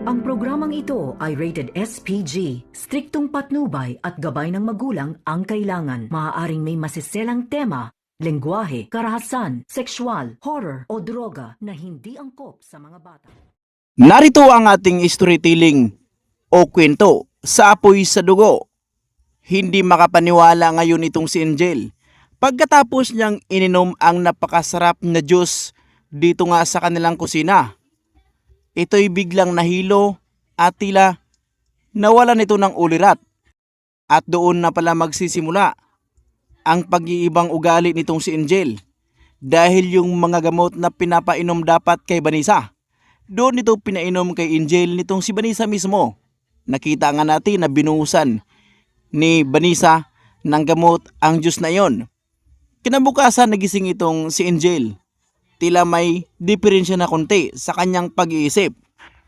Ang programang ito ay rated SPG. Striktong patnubay at gabay ng magulang ang kailangan. Maaaring may masiselang tema, lengguwahe, karahasan, sexual, horror o droga na hindi angkop sa mga bata. Narito ang ating storytelling o kwento sa apoy sa dugo. Hindi makapaniwala ngayon itong si Angel. Pagkatapos niyang ininom ang napakasarap na juice dito nga sa kanilang kusina, ito'y biglang nahilo at tila nawalan ito ng ulirat. At doon na pala magsisimula ang pag-iibang ugali nitong si Angel. Dahil yung mga gamot na pinapainom dapat kay Vanessa, doon ito pinainom kay Angel nitong si Vanessa mismo. Nakita nga natin na binuhusan ni Vanessa ng gamot ang juice na yon. Kinabukasan nagising itong si Angel. Tila may diferensya na konti sa kanyang pag-iisip.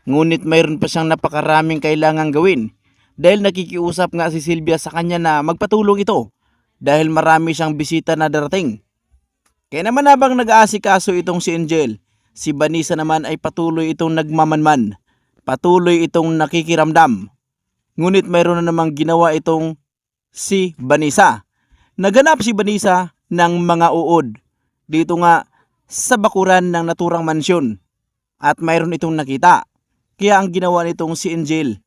Ngunit mayroon pa siyang napakaraming kailangang gawin dahil nakikiusap nga si Sylvia sa kanya na magpatulong ito dahil marami siyang bisita na darating. Kaya naman habang nag-aasikaso itong si Angel, si Vanessa naman ay patuloy itong nagmamanman, patuloy itong nakikiramdam. Ngunit mayroon na namang ginawa itong si Vanessa. Naganap si Vanessa ng mga uod dito nga sa bakuran ng naturang mansyon at mayroon itong nakita. Kaya ang ginawa nitong si Angel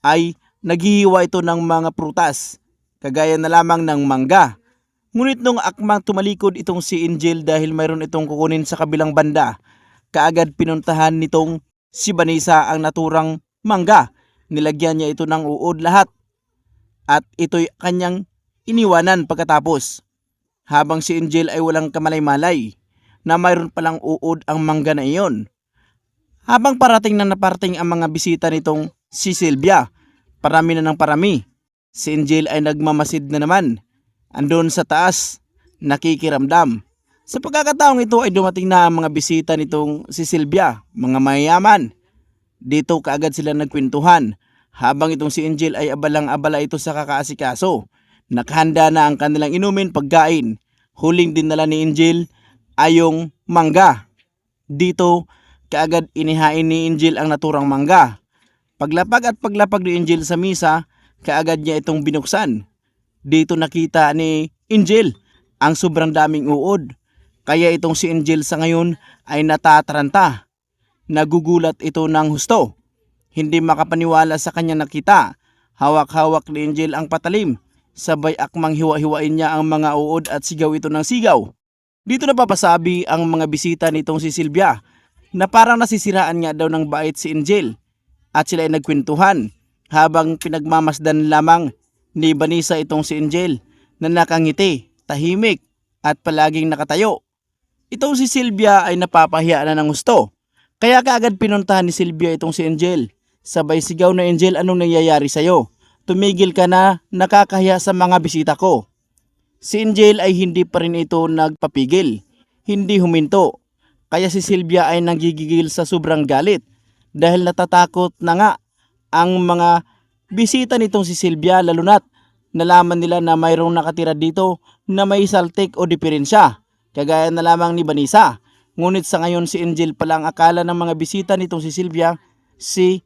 ay naghihiwa ito ng mga prutas kagaya na lamang ng mangga. Ngunit nung akmang tumalikod itong si Angel dahil mayroon itong kukunin sa kabilang banda, kaagad pinuntahan nitong si Vanessa ang naturang mangga. Nilagyan niya ito ng uod lahat at ito'y kanyang iniwanan pagkatapos. Habang si Angel ay walang kamalay-malay na mayroon palang uod ang mangga na iyon. Habang parating na naparating ang mga bisita nitong si Sylvia, parami na ng parami. Si Angel ay nagmamasid na naman. Andun sa taas, nakikiramdam. Sa pagkakataong ito ay dumating na ang mga bisita nitong si Sylvia, mga mayayaman. Dito kaagad sila nagkwentuhan, habang itong si Angel ay abalang-abala ito sa kakaasikaso. Nakahanda na ang kanilang inumin pagkain. Huling dinala ni Angel ay yung mangga. Dito kaagad inihain ni Angel ang naturang mangga. Paglapag ni Angel sa misa, kaagad niya itong binuksan. Dito nakita ni Angel ang sobrang daming uod. Kaya itong si Angel sa ngayon ay natataranta. Nagugulat ito ng husto. Hindi makapaniwala sa kanya nakita. Hawak-hawak ni Angel ang patalim. Sabay akmang hiwa-hiwain niya ang mga uod at sigaw ito ng sigaw. Dito napapasabi ang mga bisita nitong si Sylvia na parang nasisiraan nga daw ng bait si Angel. At sila ay nagkwentuhan habang pinagmamasdan lamang ni Vanessa itong si Angel na nakangiti, tahimik at palaging nakatayo. Itong si Sylvia ay napapahiya na ng gusto. Kaya kaagad pinuntahan ni Sylvia itong si Angel. Sabay sigaw na Angel, anong nangyayari sa'yo? Tumigil ka na, nakakahiya sa mga bisita ko. Si Angel ay hindi pa rin ito nagpapigil, hindi huminto. Kaya si Sylvia ay nanggigigil sa sobrang galit dahil natatakot na nga ang mga bisita nitong si Sylvia, lalo na't nalaman nila na mayroong nakatira dito na may saltik o diferensya, kagaya na lamang ni Vanessa. Ngunit sa ngayon si Angel palang akala ng mga bisita nitong si Sylvia, si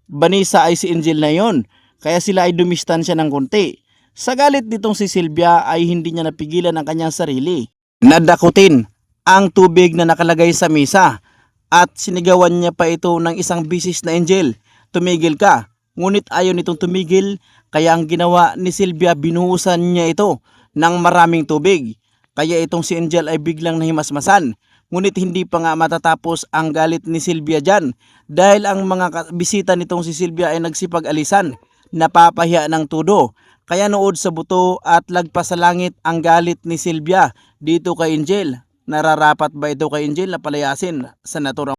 Vanessa ay si Angel na yon. Kaya sila ay dumistansya ng konti. Sa galit nitong si Sylvia ay hindi niya napigilan ang kanyang sarili. Nadakutin ang tubig na nakalagay sa mesa at sinigawan niya pa ito ng isang bisis na Angel, tumigil ka. Ngunit ayaw nitong tumigil, kaya ang ginawa ni Sylvia, binuhusan niya ito ng maraming tubig. Kaya itong si Angel ay biglang nahimasmasan. Ngunit hindi pa nga matatapos ang galit ni Sylvia dyan dahil ang mga bisita nitong si Sylvia ay nagsipag-alisan. Napapahiya ng tudo. Kaya nood sa buto at lagpas sa langit ang galit ni Sylvia dito kay Angel. Nararapat ba ito kay Angel na palayasin sa naturang